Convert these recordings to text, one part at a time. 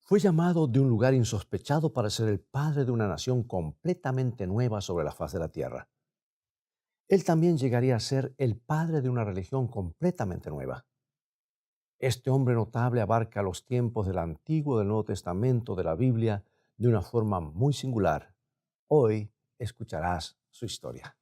Fue llamado de un lugar insospechado para ser el padre de una nación completamente nueva sobre la faz de la tierra. Él también llegaría a ser el padre de una religión completamente nueva. Este hombre notable abarca los tiempos del Antiguo y del Nuevo Testamento de la Biblia de una forma muy singular. Hoy escucharás su historia.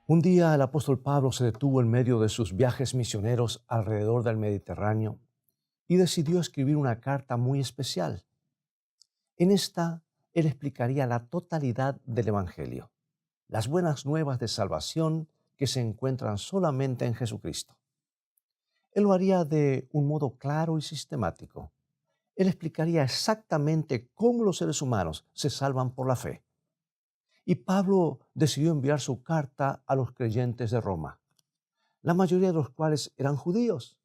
Un día el apóstol Pablo se detuvo en medio de sus viajes misioneros alrededor del Mediterráneo y decidió escribir una carta muy especial. En esta, él explicaría la totalidad del Evangelio, las buenas nuevas de salvación que se encuentran solamente en Jesucristo. Él lo haría de un modo claro y sistemático. Él explicaría exactamente cómo los seres humanos se salvan por la fe. Y Pablo decidió enviar su carta a los creyentes de Roma, la mayoría de los cuales eran judíos.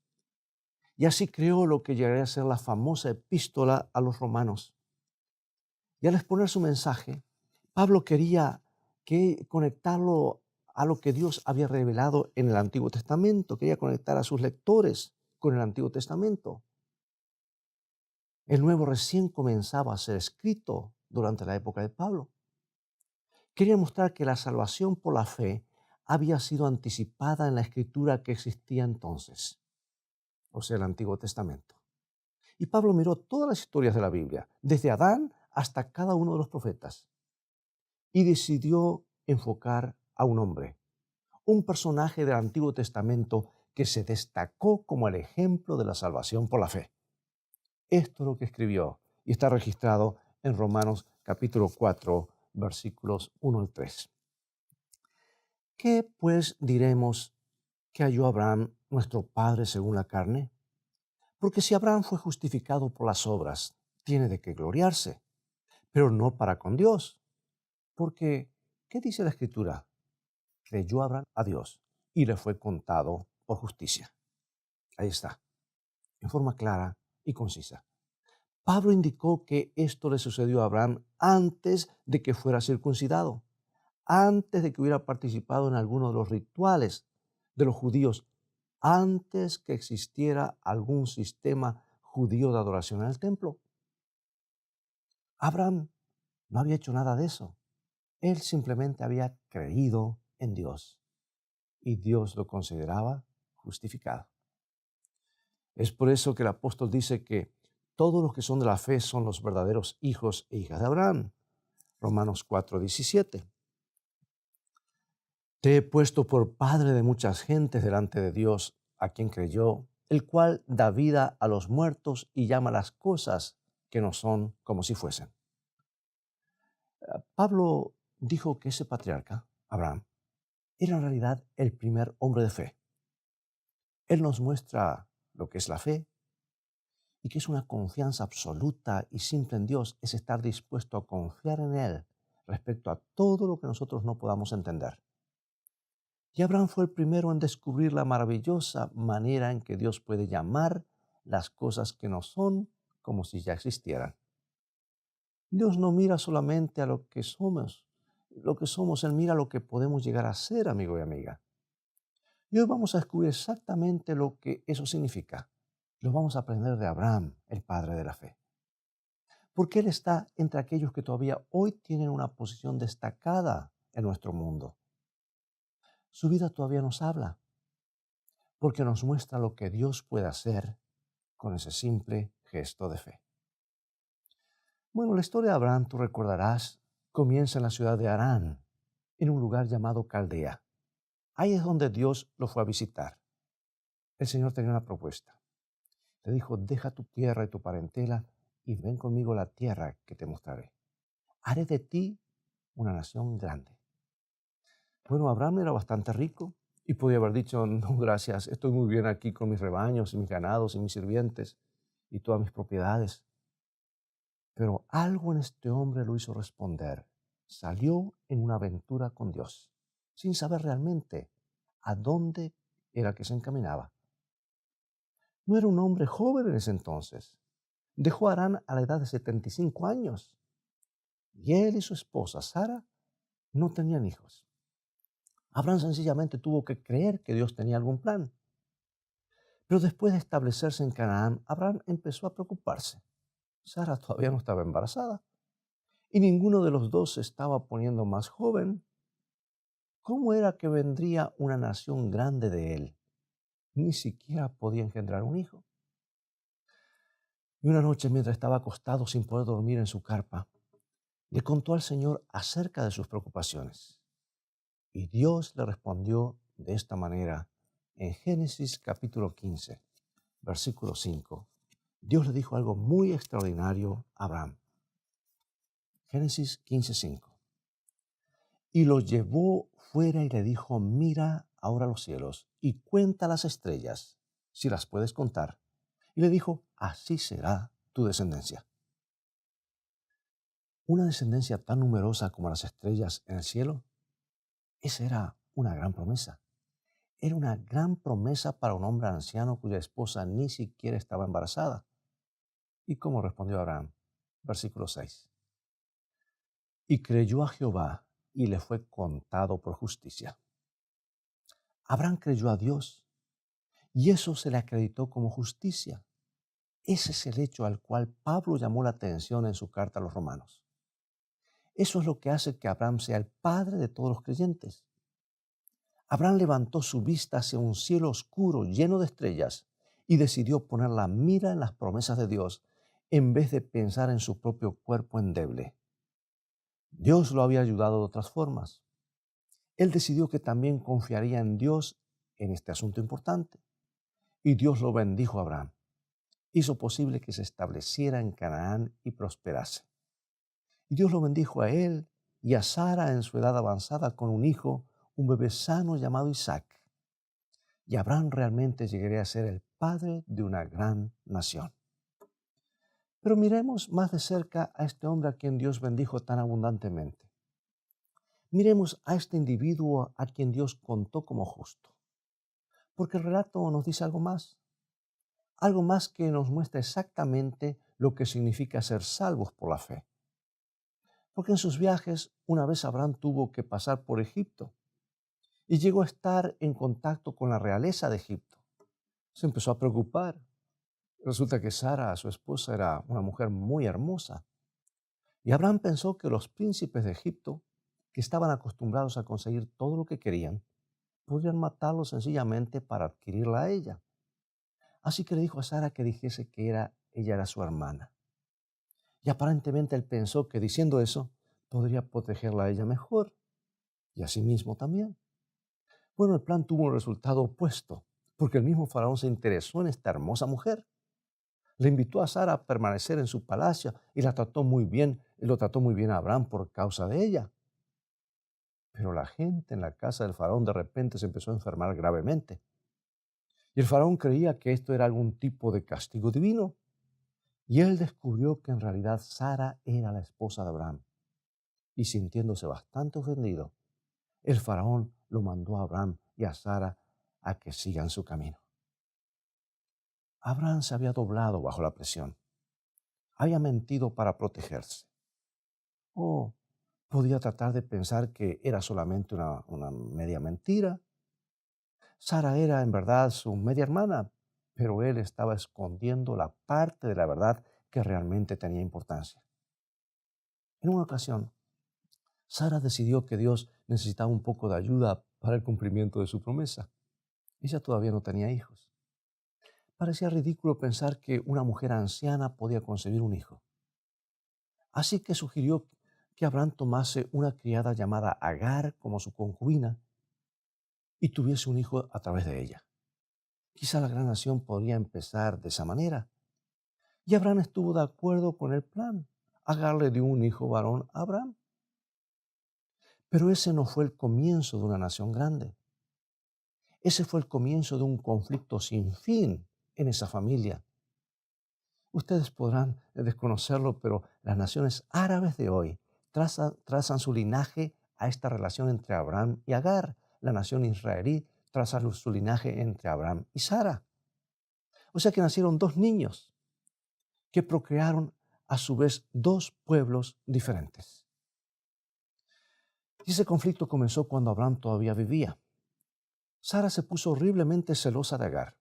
Y así creó lo que llegaría a ser la famosa epístola a los romanos. Y al exponer su mensaje, Pablo quería conectarlo a lo que Dios había revelado en el Antiguo Testamento. Quería conectar a sus lectores con el Antiguo Testamento. El Nuevo recién comenzaba a ser escrito durante la época de Pablo. Quería mostrar que la salvación por la fe había sido anticipada en la escritura que existía entonces, o sea, el Antiguo Testamento. Y Pablo miró todas las historias de la Biblia, desde Adán hasta cada uno de los profetas, y decidió enfocar a un hombre, un personaje del Antiguo Testamento que se destacó como el ejemplo de la salvación por la fe. Esto es lo que escribió y está registrado en Romanos capítulo 4, versículos 1 al 3. ¿Qué pues diremos que halló Abraham, nuestro padre según la carne? Porque si Abraham fue justificado por las obras, tiene de qué gloriarse, pero no para con Dios. Porque, ¿qué dice la Escritura? Creyó Abraham a Dios y le fue contado por justicia. Ahí está, en forma clara y concisa. Pablo indicó que esto le sucedió a Abraham antes de que fuera circuncidado, antes de que hubiera participado en alguno de los rituales de los judíos, antes que existiera algún sistema judío de adoración en el templo. Abraham no había hecho nada de eso. Él simplemente había creído en Dios y Dios lo consideraba justificado. Es por eso que el apóstol dice que todos los que son de la fe son los verdaderos hijos e hijas de Abraham. Romanos 4:17. Te he puesto por padre de muchas gentes delante de Dios, a quien creyó, el cual da vida a los muertos y llama las cosas que no son como si fuesen. Pablo dijo que ese patriarca, Abraham, era en realidad el primer hombre de fe. Él nos muestra lo que es la fe y que es una confianza absoluta y simple en Dios, es estar dispuesto a confiar en Él respecto a todo lo que nosotros no podamos entender. Y Abraham fue el primero en descubrir la maravillosa manera en que Dios puede llamar las cosas que no son como si ya existieran. Dios no mira solamente a lo que somos, Él mira lo que podemos llegar a ser, amigo y amiga. Y hoy vamos a descubrir exactamente lo que eso significa. Lo vamos a aprender de Abraham, el padre de la fe. Porque Él está entre aquellos que todavía hoy tienen una posición destacada en nuestro mundo. Su vida todavía nos habla, porque nos muestra lo que Dios puede hacer con ese simple gesto de fe. Bueno, la historia de Abraham, tú recordarás, comienza en la ciudad de Harán, en un lugar llamado Caldea. Ahí es donde Dios lo fue a visitar. El Señor tenía una propuesta. Le dijo, deja tu tierra y tu parentela y ven conmigo a la tierra que te mostraré. Haré de ti una nación grande. Bueno, Abraham era bastante rico y podía haber dicho, no, gracias, estoy muy bien aquí con mis rebaños y mis ganados y mis sirvientes y todas mis propiedades. Pero algo en este hombre lo hizo responder. Salió en una aventura con Dios, sin saber realmente a dónde era que se encaminaba. No era un hombre joven en ese entonces. Dejó a Harán a la edad de 75 años. Y él y su esposa, Sara, no tenían hijos. Abraham sencillamente tuvo que creer que Dios tenía algún plan. Pero después de establecerse en Canaán, Abraham empezó a preocuparse. Sara todavía no estaba embarazada y ninguno de los dos se estaba poniendo más joven. ¿Cómo era que vendría una nación grande de él? Ni siquiera podía engendrar un hijo. Y una noche, mientras estaba acostado sin poder dormir en su carpa, le contó al Señor acerca de sus preocupaciones. Y Dios le respondió de esta manera en Génesis capítulo 15, versículo 5. Dios le dijo algo muy extraordinario a Abraham. Génesis 15, 5. Y lo llevó fuera y le dijo, mira ahora los cielos y cuenta las estrellas, si las puedes contar. Y le dijo, así será tu descendencia. Una descendencia tan numerosa como las estrellas en el cielo, esa era una gran promesa. Era una gran promesa para un hombre anciano cuya esposa ni siquiera estaba embarazada. ¿Y cómo respondió Abraham? Versículo 6. Y creyó a Jehová y le fue contado por justicia. Abraham creyó a Dios y eso se le acreditó como justicia. Ese es el hecho al cual Pablo llamó la atención en su carta a los romanos. Eso es lo que hace que Abraham sea el padre de todos los creyentes. Abraham levantó su vista hacia un cielo oscuro lleno de estrellas y decidió poner la mira en las promesas de Dios en vez de pensar en su propio cuerpo endeble. Dios lo había ayudado de otras formas. Él decidió que también confiaría en Dios en este asunto importante. Y Dios lo bendijo a Abraham. Hizo posible que se estableciera en Canaán y prosperase. Y Dios lo bendijo a él y a Sara en su edad avanzada con un hijo, un bebé sano llamado Isaac. Y Abraham realmente llegaría a ser el padre de una gran nación. Pero miremos más de cerca a este hombre a quien Dios bendijo tan abundantemente. Miremos a este individuo a quien Dios contó como justo. Porque el relato nos dice algo más que nos muestra exactamente lo que significa ser salvos por la fe. Porque en sus viajes, una vez Abraham tuvo que pasar por Egipto y llegó a estar en contacto con la realeza de Egipto. Se empezó a preocupar. Resulta que Sara, su esposa, era una mujer muy hermosa. Y Abraham pensó que los príncipes de Egipto, que estaban acostumbrados a conseguir todo lo que querían, podrían matarlo sencillamente para adquirirla a ella. Así que le dijo a Sara que dijese que ella era su hermana. Y aparentemente él pensó que diciendo eso podría protegerla a ella mejor y a sí mismo también. Bueno, el plan tuvo un resultado opuesto, porque el mismo faraón se interesó en esta hermosa mujer. Le invitó a Sara a permanecer en su palacio y la trató muy bien, y lo trató muy bien a Abraham por causa de ella. Pero la gente en la casa del faraón de repente se empezó a enfermar gravemente. Y el faraón creía que esto era algún tipo de castigo divino. Y él descubrió que en realidad Sara era la esposa de Abraham. Y sintiéndose bastante ofendido, el faraón lo mandó a Abraham y a Sara a que sigan su camino. Abraham se había doblado bajo la presión. Había mentido para protegerse. O podía tratar de pensar que era solamente una media mentira. Sara era en verdad su media hermana, pero él estaba escondiendo la parte de la verdad que realmente tenía importancia. En una ocasión, Sara decidió que Dios necesitaba un poco de ayuda para el cumplimiento de su promesa. Ella todavía no tenía hijos. Parecía ridículo pensar que una mujer anciana podía concebir un hijo. Así que sugirió que Abraham tomase una criada llamada Agar como su concubina y tuviese un hijo a través de ella. Quizá la gran nación podría empezar de esa manera. Y Abraham estuvo de acuerdo con el plan. Agar le dio un hijo varón a Abraham. Pero ese no fue el comienzo de una nación grande. Ese fue el comienzo de un conflicto sin fin en esa familia. Ustedes podrán desconocerlo, pero las naciones árabes de hoy trazan su linaje a esta relación entre Abraham y Agar. La nación israelí trazar su linaje entre Abraham y Sara. O sea que nacieron dos niños que procrearon a su vez dos pueblos diferentes. Y ese conflicto comenzó cuando Abraham todavía vivía. Sara se puso horriblemente celosa de Agar.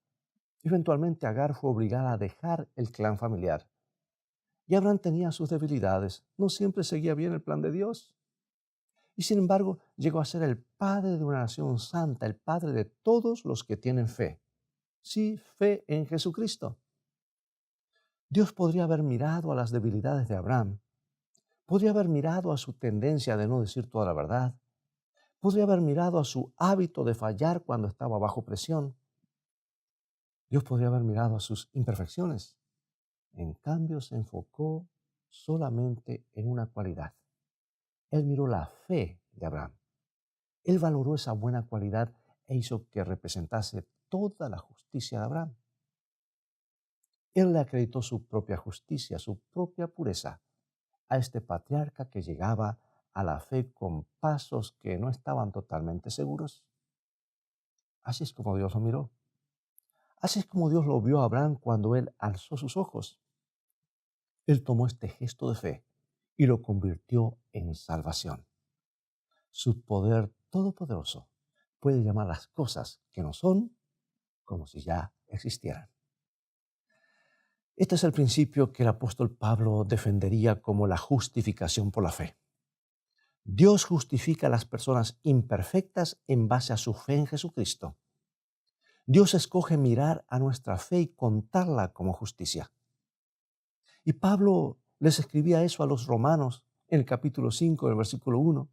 Eventualmente Agar fue obligada a dejar el clan familiar. Y Abraham tenía sus debilidades, no siempre seguía bien el plan de Dios. Y sin embargo llegó a ser el padre de una nación santa, el padre de todos los que tienen fe. Sí, fe en Jesucristo. Dios podría haber mirado a las debilidades de Abraham, podría haber mirado a su tendencia de no decir toda la verdad, podría haber mirado a su hábito de fallar cuando estaba bajo presión. Dios podría haber mirado a sus imperfecciones. En cambio, se enfocó solamente en una cualidad. Él miró la fe de Abraham. Él valoró esa buena cualidad e hizo que representase toda la justicia de Abraham. Él le acreditó su propia justicia, su propia pureza a este patriarca que llegaba a la fe con pasos que no estaban totalmente seguros. Así es como Dios lo miró. Así es como Dios lo vio a Abraham cuando él alzó sus ojos. Él tomó este gesto de fe y lo convirtió en salvación. Su poder todopoderoso puede llamar las cosas que no son como si ya existieran. Este es el principio que el apóstol Pablo defendería como la justificación por la fe. Dios justifica a las personas imperfectas en base a su fe en Jesucristo. Dios escoge mirar a nuestra fe y contarla como justicia. Y Pablo les escribía eso a los romanos en el capítulo 5, del versículo 1.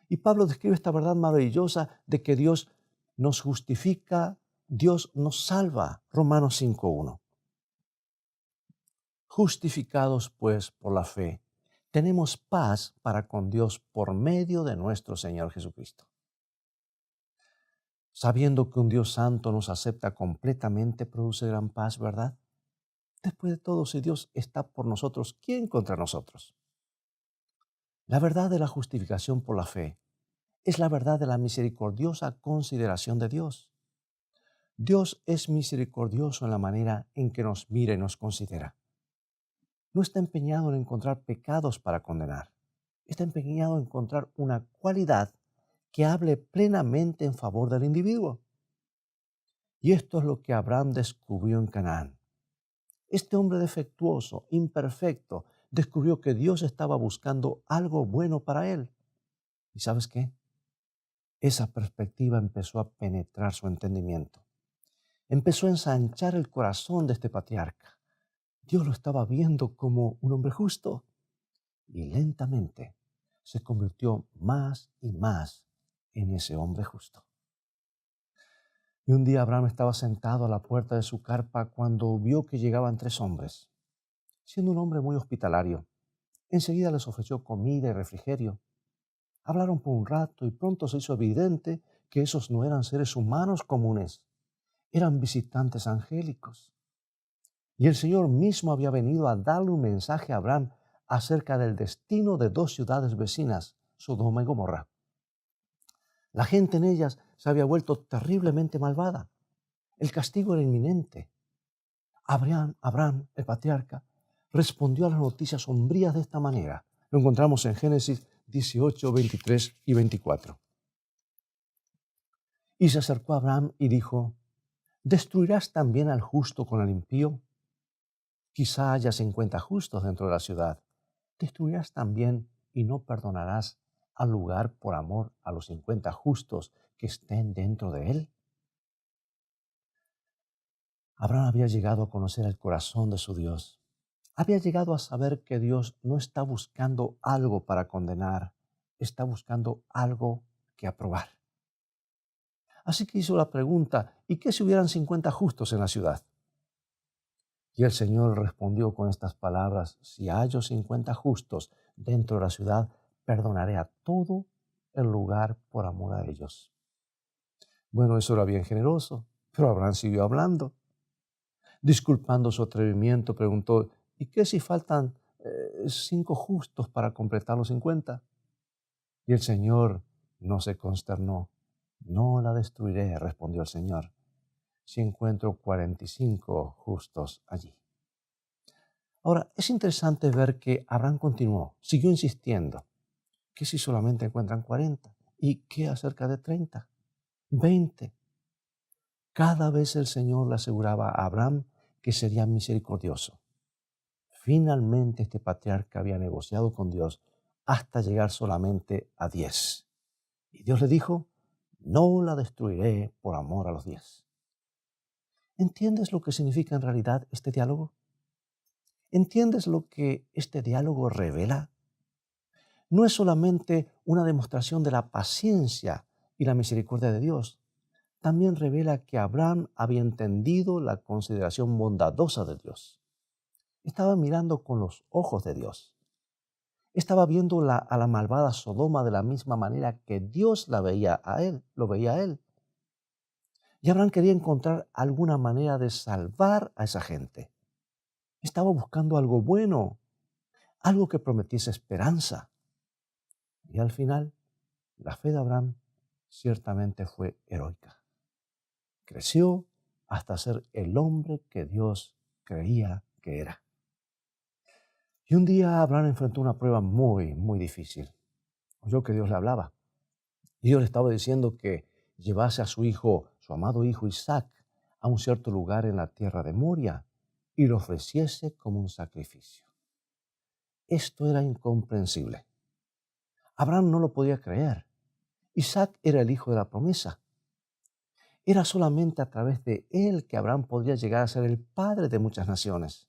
Y Pablo describe esta verdad maravillosa de que Dios nos justifica, Dios nos salva. Romanos 5:1. Justificados pues por la fe, tenemos paz para con Dios por medio de nuestro Señor Jesucristo. Sabiendo que un Dios santo nos acepta completamente produce gran paz, ¿verdad? Después de todo, si Dios está por nosotros, ¿quién contra nosotros? La verdad de la justificación por la fe es la verdad de la misericordiosa consideración de Dios. Dios es misericordioso en la manera en que nos mira y nos considera. No está empeñado en encontrar pecados para condenar. Está empeñado en encontrar una cualidad que hable plenamente en favor del individuo. Y esto es lo que Abraham descubrió en Canaán. Este hombre defectuoso, imperfecto, descubrió que Dios estaba buscando algo bueno para él. ¿Y sabes qué? Esa perspectiva empezó a penetrar su entendimiento. Empezó a ensanchar el corazón de este patriarca. Dios lo estaba viendo como un hombre justo y lentamente se convirtió más y más en ese hombre justo. Y un día Abraham estaba sentado a la puerta de su carpa cuando vio que llegaban tres hombres. Siendo un hombre muy hospitalario, enseguida les ofreció comida y refrigerio. Hablaron por un rato y pronto se hizo evidente que esos no eran seres humanos comunes, eran visitantes angélicos. Y el Señor mismo había venido a darle un mensaje a Abraham acerca del destino de dos ciudades vecinas, Sodoma y Gomorra. La gente en ellas se había vuelto terriblemente malvada. El castigo era inminente. Abraham, el patriarca, respondió a las noticias sombrías de esta manera. Lo encontramos en Génesis 18, 23 y 24. Y se acercó a Abraham y dijo: ¿destruirás también al justo con el impío? Quizá haya 50 justos dentro de la ciudad. ¿Destruirás también y no perdonarás al lugar por amor a los 50 justos que estén dentro de él? Abraham había llegado a conocer el corazón de su Dios. Había llegado a saber que Dios no está buscando algo para condenar, está buscando algo que aprobar. Así que hizo la pregunta: ¿y qué si hubieran 50 justos en la ciudad? Y el Señor respondió con estas palabras: si hallo 50 justos dentro de la ciudad, perdonaré a todo el lugar por amor a ellos. Bueno, eso era bien generoso, pero Abraham siguió hablando. Disculpando su atrevimiento, preguntó: ¿y qué si faltan 5 justos para completar los 50? Y el Señor no se consternó. No la destruiré, respondió el Señor, si encuentro 45 justos allí. Ahora, es interesante ver que Abraham continuó, siguió insistiendo. ¿Qué si solamente encuentran 40? ¿Y qué acerca de 30? 20. Cada vez el Señor le aseguraba a Abraham que sería misericordioso. Finalmente este patriarca había negociado con Dios hasta llegar solamente a 10. Y Dios le dijo, no la destruiré por amor a los 10. ¿Entiendes lo que significa en realidad este diálogo? ¿Entiendes lo que este diálogo revela? No es solamente una demostración de la paciencia y la misericordia de Dios. También revela que Abraham había entendido la consideración bondadosa de Dios. Estaba mirando con los ojos de Dios. Estaba viendo a la malvada Sodoma de la misma manera que Dios la veía a él, lo veía a él. Y Abraham quería encontrar alguna manera de salvar a esa gente. Estaba buscando algo bueno, algo que prometiese esperanza. Y al final, la fe de Abraham ciertamente fue heroica. Creció hasta ser el hombre que Dios creía que era. Y un día Abraham enfrentó una prueba muy, muy difícil. Oyó que Dios le hablaba. Y Dios le estaba diciendo que llevase a su hijo, su amado hijo Isaac, a un cierto lugar en la tierra de Moria y lo ofreciese como un sacrificio. Esto era incomprensible. Abraham no lo podía creer. Isaac era el hijo de la promesa. Era solamente a través de él que Abraham podría llegar a ser el padre de muchas naciones.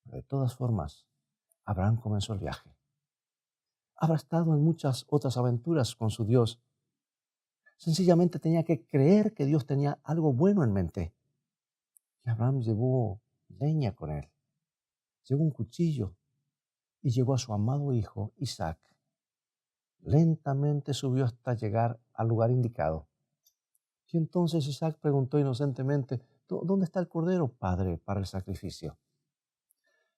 Pero de todas formas, Abraham comenzó el viaje. Habrá estado en muchas otras aventuras con su Dios. Sencillamente tenía que creer que Dios tenía algo bueno en mente. Y Abraham llevó leña con él. Llevó un cuchillo y llevó a su amado hijo Isaac. Lentamente subió hasta llegar al lugar indicado. Y entonces Isaac preguntó inocentemente, ¿dónde está el cordero, padre, para el sacrificio?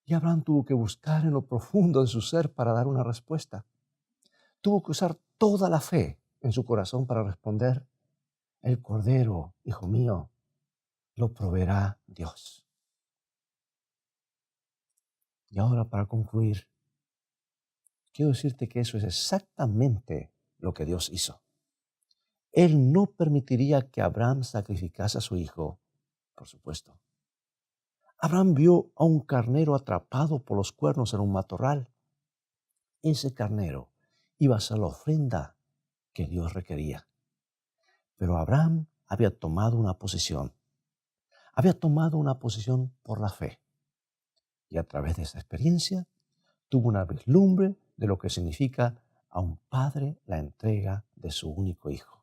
Y Abraham tuvo que buscar en lo profundo de su ser para dar una respuesta. Tuvo que usar toda la fe en su corazón para responder, el cordero, hijo mío, lo proveerá Dios. Y ahora, para concluir, quiero decirte que eso es exactamente lo que Dios hizo. Él no permitiría que Abraham sacrificase a su hijo, por supuesto. Abraham vio a un carnero atrapado por los cuernos en un matorral. Ese carnero iba a ser la ofrenda que Dios requería. Pero Abraham había tomado una posición. Había tomado una posición por la fe. Y a través de esa experiencia tuvo una vislumbre de lo que significa a un padre la entrega de su único hijo.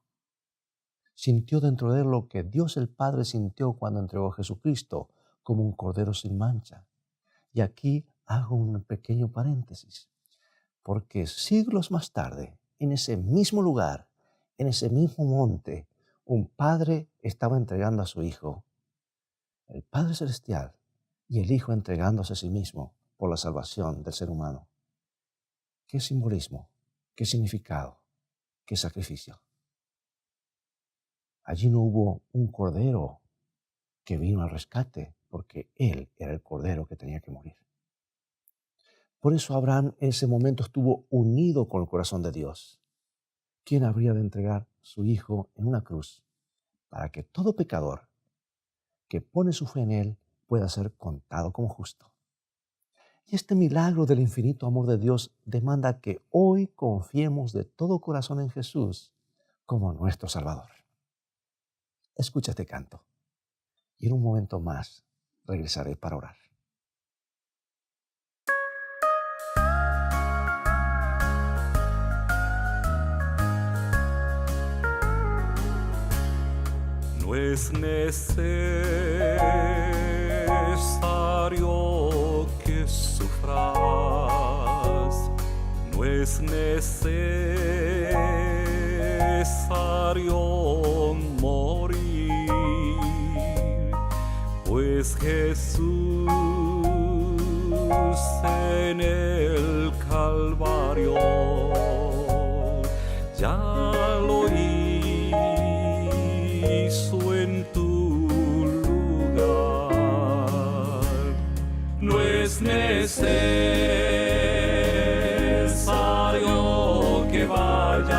Sintió dentro de él lo que Dios el Padre sintió cuando entregó a Jesucristo como un cordero sin mancha. Y aquí hago un pequeño paréntesis, porque siglos más tarde, en ese mismo lugar, en ese mismo monte, un padre estaba entregando a su hijo, el Padre Celestial, y el Hijo entregándose a sí mismo por la salvación del ser humano. ¿Qué simbolismo? ¿Qué significado? ¿Qué sacrificio? Allí no hubo un cordero que vino al rescate, porque Él era el cordero que tenía que morir. Por eso Abraham en ese momento estuvo unido con el corazón de Dios. ¿Quién habría de entregar su hijo en una cruz para que todo pecador que pone su fe en Él pueda ser contado como justo? Y este milagro del infinito amor de Dios demanda que hoy confiemos de todo corazón en Jesús como nuestro Salvador. Escucha este canto y en un momento más regresaré para orar. No es necesario que sufras, no es necesario morir, pues Jesús en el Calvario ya lo hizo eso en tu lugar. No es necesario que vayas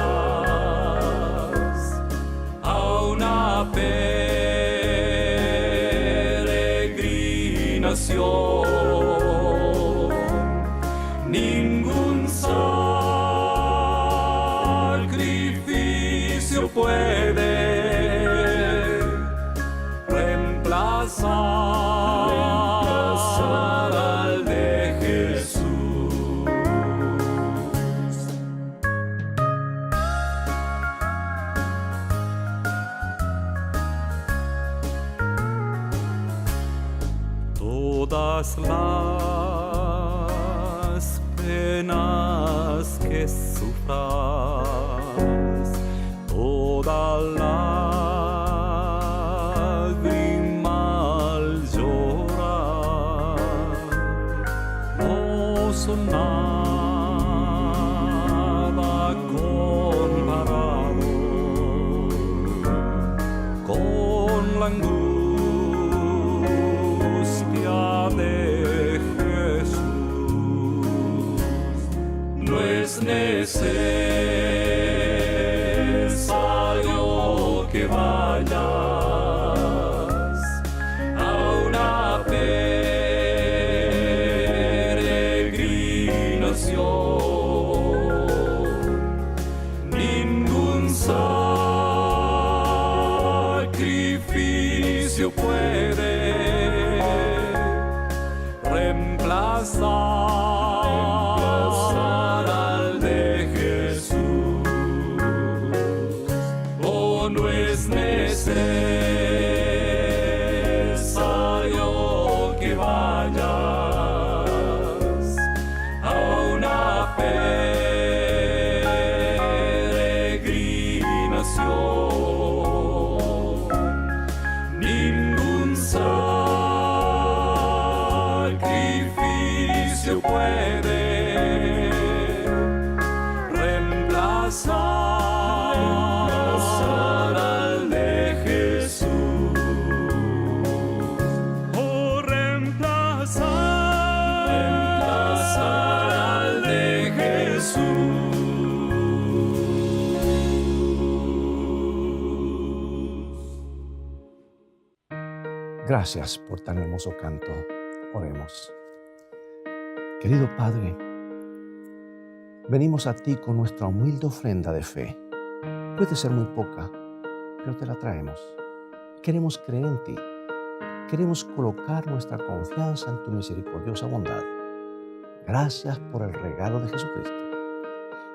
a una peregrinación. Ningún sacrificio puede reemplazar al de Jesús. Todas las penas que sufras, toda lágrima al llorar, no son nada comparado con la angustia de Jesús. No es necesario que vayas a una peregrinación. Ningún sacrificio puede reemplazar al de Jesús. Oh, no es necesario que vayas a una peregrinación. Ningún sacrificio puede reemplazar al de Jesús. Oh, reemplazar al de Jesús. Gracias por tan hermoso canto. Oremos. Querido Padre, venimos a ti con nuestra humilde ofrenda de fe. Puede ser muy poca, pero te la traemos. Queremos creer en ti. Queremos colocar nuestra confianza en tu misericordiosa bondad. Gracias por el regalo de Jesucristo.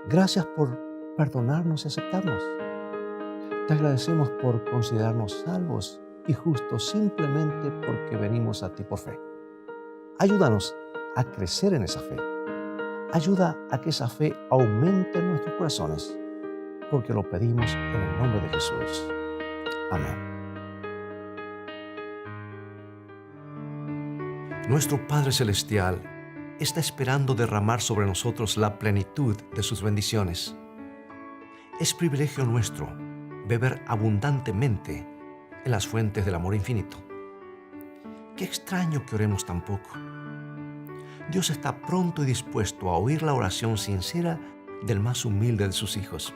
Gracias por perdonarnos y aceptarnos. Te agradecemos por considerarnos salvos y justos simplemente porque venimos a ti por fe. Ayúdanos a crecer en esa fe. Ayuda a que esa fe aumente en nuestros corazones, porque lo pedimos en el nombre de Jesús. Amén. Nuestro Padre Celestial está esperando derramar sobre nosotros la plenitud de sus bendiciones. Es privilegio nuestro beber abundantemente en las fuentes del amor infinito. Qué extraño que oremos tan poco. Dios está pronto y dispuesto a oír la oración sincera del más humilde de sus hijos.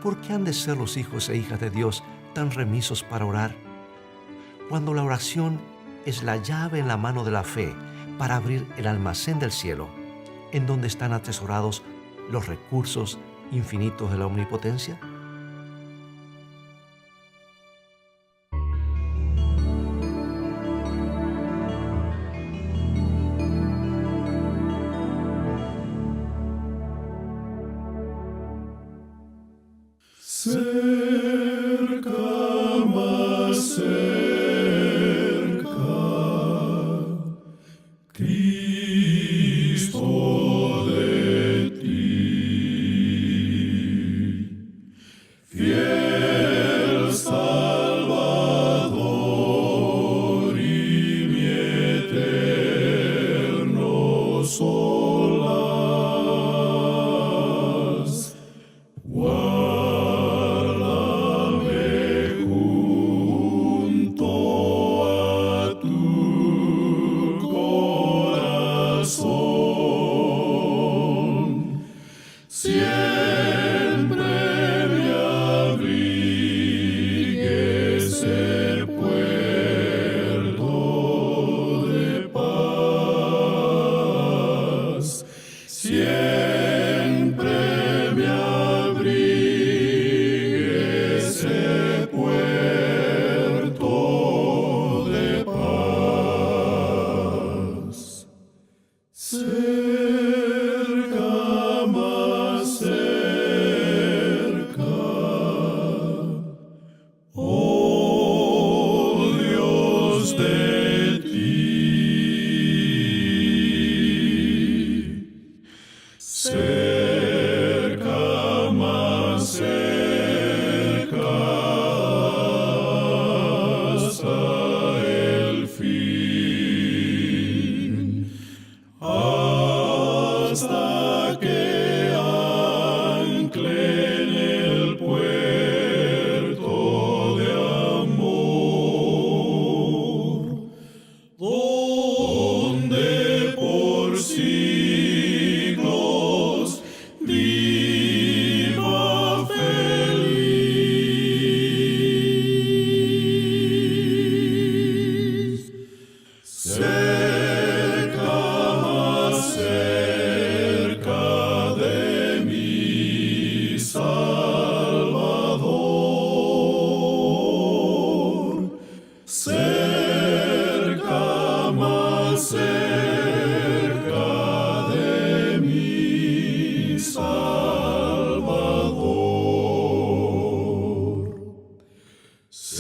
¿Por qué han de ser los hijos e hijas de Dios tan remisos para orar? Cuando la oración es la llave en la mano de la fe para abrir el almacén del cielo, en donde están atesorados los recursos infinitos de la omnipotencia. Cerca, más cerca, Cristo de ti.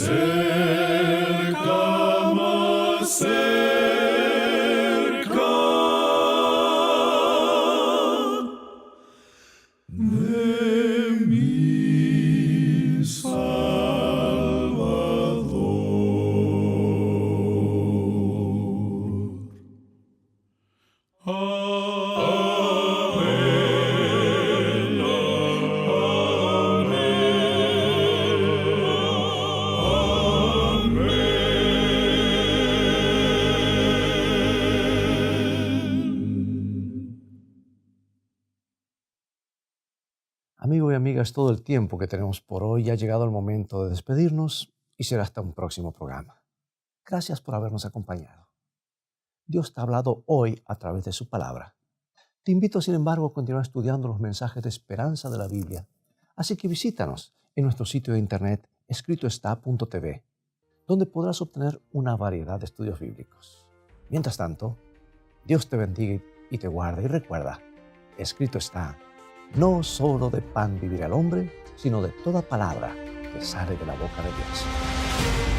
cerca, más cerca de mi Salvador. Amén, amén. Amigo y amiga, es todo el tiempo que tenemos por hoy. Ya ha llegado el momento de despedirnos y será hasta un próximo programa. Gracias por habernos acompañado. Dios te ha hablado hoy a través de su palabra. Te invito, sin embargo, a continuar estudiando los mensajes de esperanza de la Biblia. Así que visítanos en nuestro sitio de internet escritoestá.tv, donde podrás obtener una variedad de estudios bíblicos. Mientras tanto, Dios te bendiga y te guarde. Y recuerda, escrito está: no solo de pan vivirá el hombre, sino de toda palabra que sale de la boca de Dios.